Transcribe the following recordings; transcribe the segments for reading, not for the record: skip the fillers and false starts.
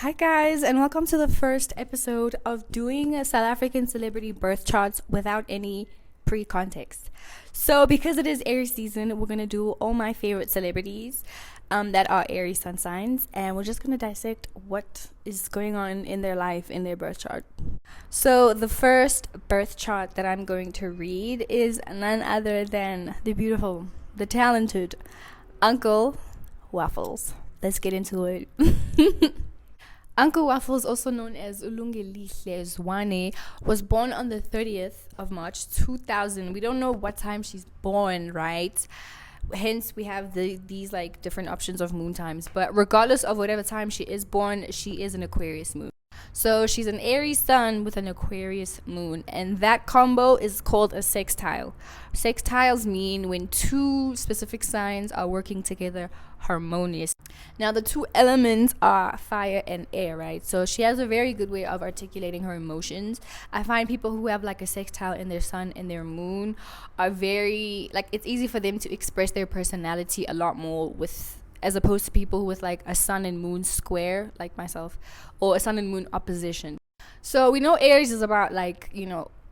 Hi, guys, and welcome to the first episode of doing a South African celebrity birth charts without any pre context. So, because it is Aries season, we're going to do all my favorite celebrities that are Aries sun signs, and we're just going to dissect what is going on in their life in their birth chart. So, the first birth chart that I'm going to read is none other than the beautiful, the talented Uncle Waffles. Let's get into it. Uncle Waffles, also known as Ulungelihle Zwane, was born on the 30th of March 2000. We don't know what time she's born, right? Hence, we have these like different options of moon times. But regardless of whatever time she is born, she is an Aquarius moon. So she's an Aries sun with an Aquarius moon, and that combo is called a sextile. Sextiles mean when two specific signs are working together harmonious. Now, the two elements are fire and air, right? So she has a very good way of articulating her emotions. I find people who have like a sextile in their sun and their moon are very, like, it's easy for them to express their personality a lot more with, as opposed to people with like a sun and moon square, like myself, or a sun and moon opposition. So we know Aries is about, like,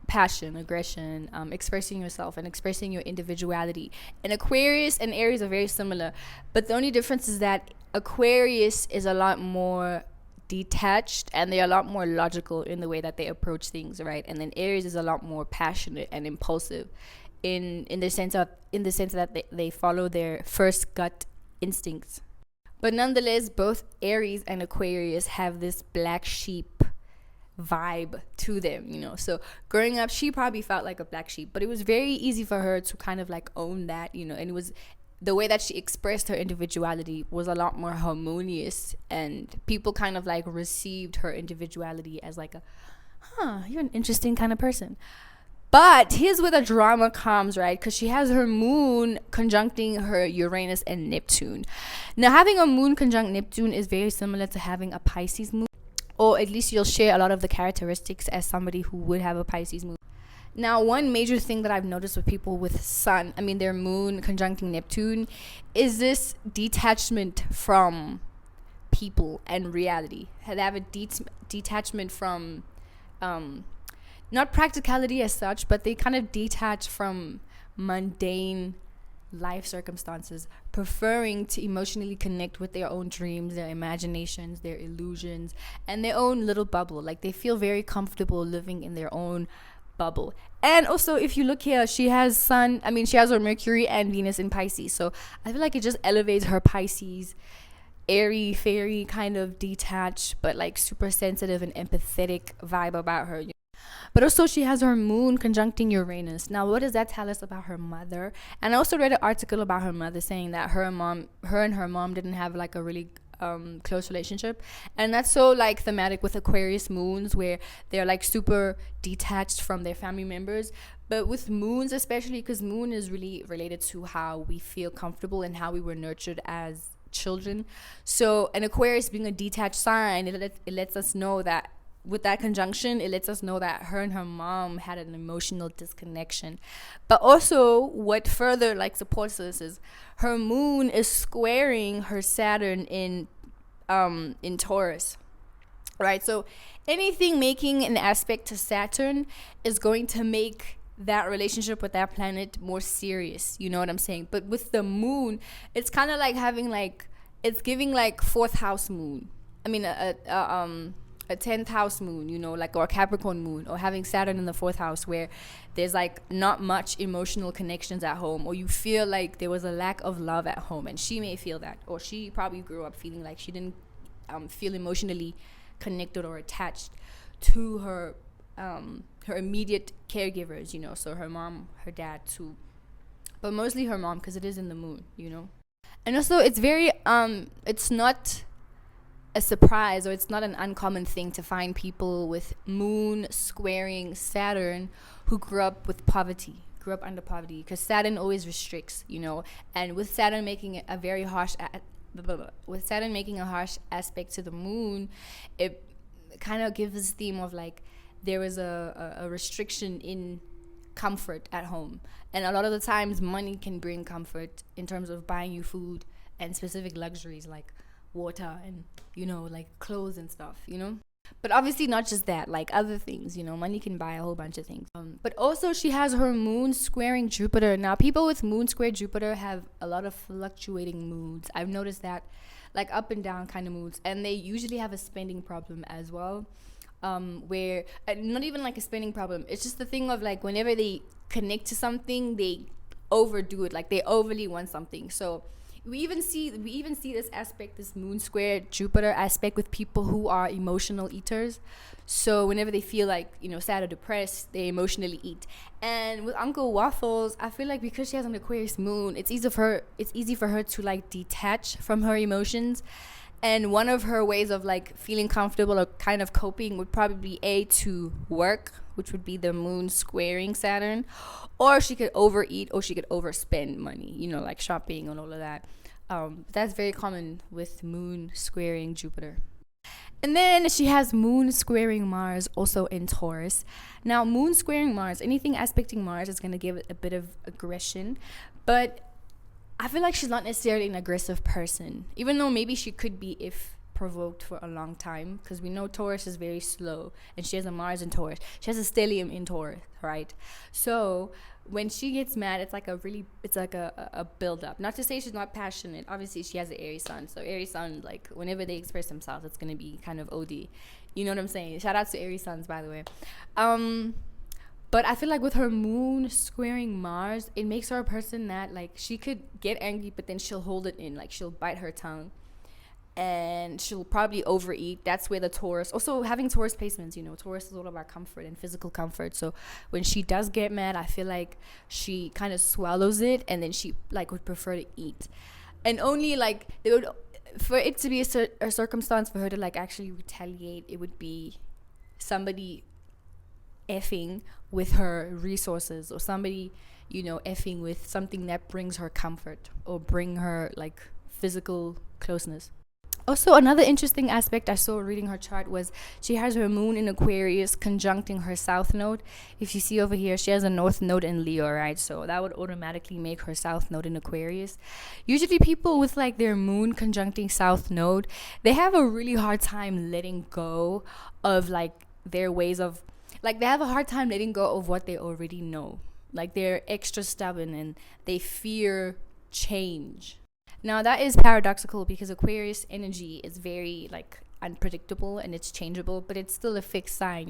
passion, aggression, expressing yourself and expressing your individuality. And Aquarius and Aries are very similar, but the only difference is that Aquarius is a lot more detached and they're a lot more logical in the way that they approach things, right? And then Aries is a lot more passionate and impulsive in the sense that they follow their first gut instincts. But nonetheless, both Aries and Aquarius have this black sheep vibe to them. So growing up, she probably felt like a black sheep, but it was very easy for her to kind of like own that, and it was the way that she expressed her individuality was a lot more harmonious, and people kind of like received her individuality as like you're an interesting kind of person. But here's where the drama comes, right? Because she has her moon conjuncting her Uranus and Neptune. Now, having a moon conjunct Neptune is very similar to having a Pisces moon, or at least you'll share a lot of the characteristics as somebody who would have a Pisces moon. Now, one major thing that I've noticed with people with their moon conjuncting Neptune, is this detachment from people and reality. They have a detachment from, not practicality as such, but they kind of detach from mundane life circumstances, preferring to emotionally connect with their own dreams, their imaginations, their illusions, and their own little bubble. Like, they feel very comfortable living in their own bubble. And also, if you look here, she has her Mercury and Venus in Pisces, so I feel like it just elevates her Pisces airy fairy kind of detached but like super sensitive and empathetic vibe about her. But also, she has her moon conjuncting Uranus. Now, what does that tell us about her mother? And I also read an article about her mother saying that her and her mom didn't have like a really close relationship. And that's so like thematic with Aquarius moons, where they're like super detached from their family members. But with moons, especially because moon is really related to how we feel comfortable and how we were nurtured as children. So an Aquarius being a detached sign, it lets us know that with that conjunction, it lets us know that her and her mom had an emotional disconnection. But also, what further like supports this is her moon is squaring her Saturn in Taurus, right? So anything making an aspect to Saturn is going to make that relationship with that planet more serious. You know what I'm saying? But with the moon, it's kind of like having like, it's giving like fourth house moon. A 10th house moon, like, or a Capricorn moon, or having Saturn in the 4th house, where there's like not much emotional connections at home, or you feel like there was a lack of love at home. And she may feel that, or she probably grew up feeling like she didn't feel emotionally connected or attached to her immediate caregivers, so her mom, her dad too, but mostly her mom, because it is in the moon. And also, it's very it's not a surprise, or it's not an uncommon thing to find people with moon squaring Saturn who grew up under poverty, because Saturn always restricts, and with Saturn making a very harsh aspect to the moon, it kind of gives this theme of like there is a restriction in comfort at home. And a lot of the times money can bring comfort in terms of buying you food and specific luxuries like water and, like clothes and stuff, But obviously not just that, like other things, money can buy a whole bunch of things. But also she has her moon squaring Jupiter. Now, people with moon square Jupiter have a lot of fluctuating moods. I've noticed that, like up and down kind of moods. And they usually have a spending problem as well. Where not even like a spending problem. It's just the thing of like whenever they connect to something, they overdo it. Like they overly want something. So we even see this aspect, this moon square Jupiter aspect with people who are emotional eaters. So whenever they feel like, sad or depressed, they emotionally eat. And with Uncle Waffles, I feel like because she has an Aquarius moon, it's easy for her to like detach from her emotions. And one of her ways of like feeling comfortable or kind of coping would probably be to work, which would be the moon squaring Saturn, or she could overeat or she could overspend money, like shopping and all of that. That's very common with moon squaring Jupiter. And then she has moon squaring Mars also in Taurus. Now, moon squaring Mars, anything aspecting Mars is going to give it a bit of aggression, but I feel like she's not necessarily an aggressive person, even though maybe she could be if provoked for a long time, because we know Taurus is very slow and she has a Mars in Taurus. She has a stellium in Taurus, right? So when she gets mad, it's like a build up. Not to say she's not passionate. Obviously, she has an Aries sun. So Aries sun, like whenever they express themselves, it's going to be kind of OD. You know what I'm saying? Shout out to Aries suns, by the way. But I feel like with her moon squaring Mars, it makes her a person that like she could get angry, but then she'll hold it in. Like she'll bite her tongue and she'll probably overeat. That's where the Taurus, also having Taurus placements, Taurus is all about comfort and physical comfort. So when she does get mad, I feel like she kind of swallows it and then she like would prefer to eat. And only like they would, for it to be a circumstance for her to like actually retaliate, it would be somebody effing with her resources or somebody effing with something that brings her comfort or bring her like physical closeness. Also, another interesting aspect I saw reading her chart was she has her moon in Aquarius conjuncting her south node. If you see over here, she has a north node in Leo, right? So that would automatically make her south node in Aquarius. Usually people with like their moon conjuncting south node, they have a really hard time letting go of like their ways of, like they have a hard time letting go of what they already know. Like they're extra stubborn and they fear change. Now that is paradoxical because Aquarius energy is very like unpredictable and it's changeable, but it's still a fixed sign,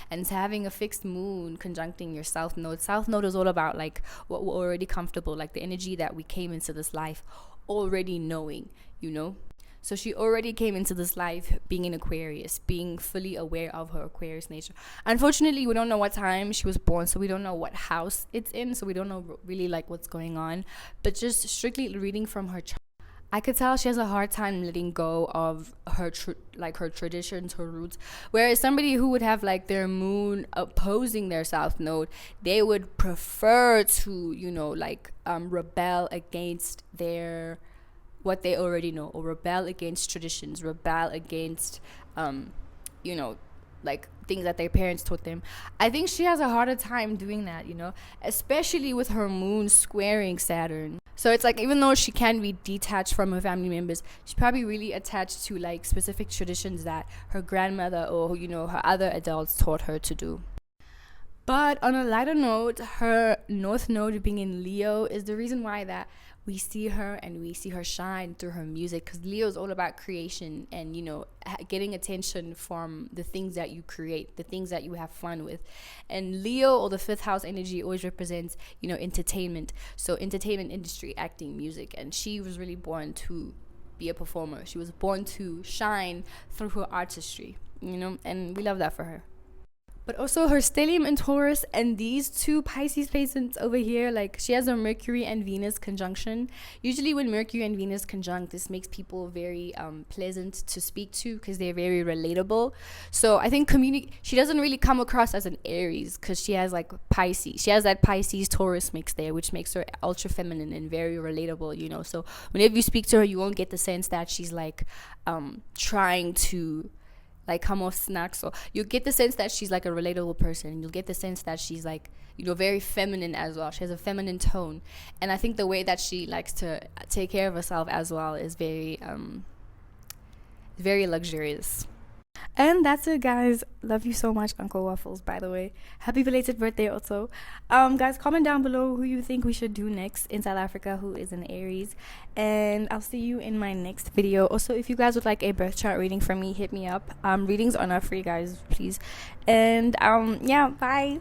and having a fixed moon conjuncting your south node is all about like what we're already comfortable, like the energy that we came into this life already knowing, So she already came into this life being in Aquarius, being fully aware of her Aquarius nature. Unfortunately, we don't know what time she was born, so we don't know what house it's in, so we don't know really like what's going on. But just strictly reading from her chart, I could tell she has a hard time letting go of her her traditions, her roots. Whereas somebody who would have like their moon opposing their south node, they would prefer to rebel against their what they already know, or rebel against traditions, rebel against like things that their parents taught them. I think she has a harder time doing that, especially with her moon squaring Saturn. So it's like, even though she can be detached from her family members, she's probably really attached to like specific traditions that her grandmother or her other adults taught her to do. But on a lighter note, her north node being in Leo is the reason why that we see her and we see her shine through her music, because Leo is all about creation and getting attention from the things that you create, the things that you have fun with. And Leo, or the fifth house energy, always represents entertainment, so entertainment industry, acting, music. And she was really born to be a performer. She was born to shine through her artistry, and we love that for her. But also her stellium in Taurus and these two Pisces placements over here, like she has a Mercury and Venus conjunction. Usually when Mercury and Venus conjunct, this makes people very pleasant to speak to because they're very relatable. So I think she doesn't really come across as an Aries because she has like Pisces. She has that Pisces Taurus mix there, which makes her ultra feminine and very relatable, So whenever you speak to her, you won't get the sense that she's like trying to like come off snack. So you get the sense that she's like a relatable person. You'll get the sense that she's like very feminine as well. She has a feminine tone, and I think the way that she likes to take care of herself as well is very very luxurious. And that's it, guys. Love you so much, Uncle Waffles, by the way. Happy belated birthday also. Guys, comment down below who you think we should do next in South Africa, who is in Aries. And I'll see you in my next video. Also, if you guys would like a birth chart reading from me, hit me up. Readings are not free, guys, please. And yeah, bye.